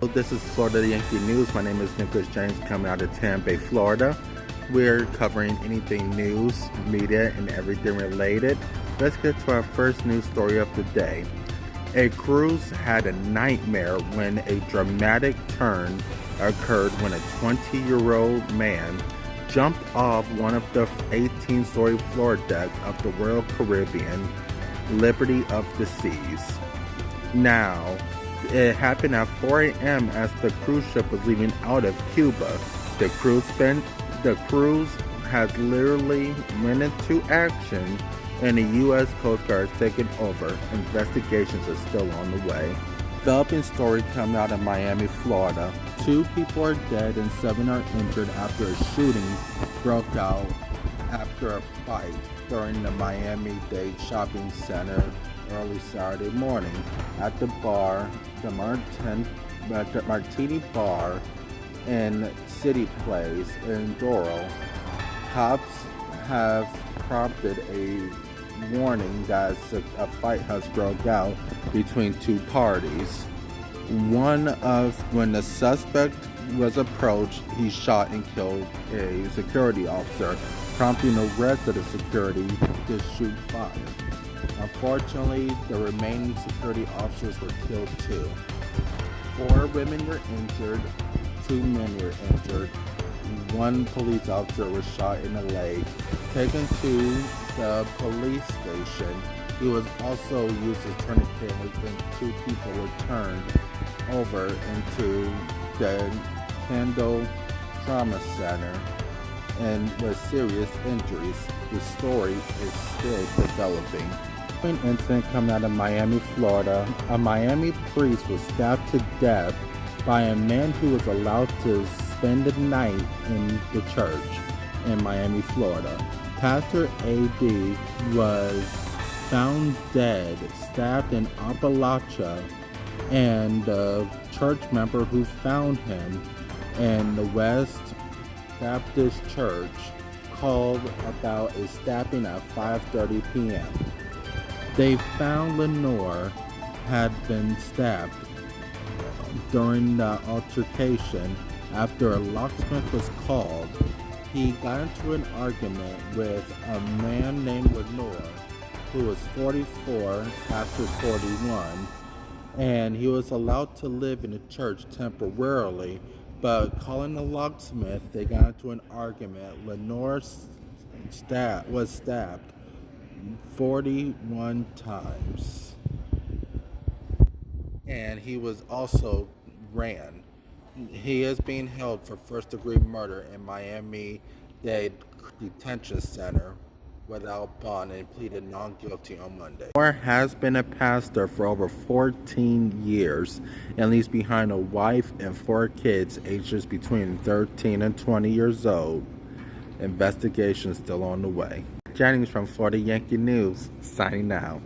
This is Florida Yankee News. My name is Nicholas James, coming out of Tampa Bay, Florida. We're covering anything news, media, and everything related. Let's get to our first news story of the day. A cruise had a nightmare when a dramatic turn occurred when a 20-year-old man jumped off one of the 18-story floor decks of the Royal Caribbean Liberty of the Seas. Now, it happened at 4 a.m. as the cruise ship was leaving out of Cuba. The cruise has literally went into action, and the U.S. Coast Guard has taken over. Investigations are still on the way. Developing story coming out of Miami, Florida. 2 people are dead and 7 are injured after a shooting broke out after a fight during the Miami-Dade shopping center early Saturday morning at the bar, the Martini Bar in City Place in Doral. Cops have prompted a warning that a fight has broke out between 2 parties. When the suspect was approached, he shot and killed a security officer, prompting the rest of the security to shoot fire. Unfortunately, the remaining security officers were killed too. 4 women were injured, 2 men were injured. 1 police officer was shot in the leg, taken to the police station. He was also used as tourniquet, and 2 people were turned over into the Kendall Trauma Center and with serious injuries. The story is still developing. An incident coming out of Miami, Florida. A Miami priest was stabbed to death by a man who was allowed to spend the night in the church in Miami, Florida. Pastor A.D. was found dead, stabbed in Appalachia, and the church member who found him in the West Baptist Church called about a stabbing at 5:30 p.m. They found Lenore had been stabbed during the altercation. After a locksmith was called, he got into an argument with a man named Lenore, who was 44, pastor 41, and he was allowed to live in the church temporarily, but calling the locksmith, they got into an argument. Lenore was stabbed 41 times, and he was also ran. He is being held for first-degree murder in Miami-Dade Detention Center without bond and pleaded non-guilty on Monday. Moore has been a pastor for over 14 years and leaves behind a wife and 4 kids ages between 13 and 20 years old. Investigation still on the way. Jennings from Florida Yankee News, signing out.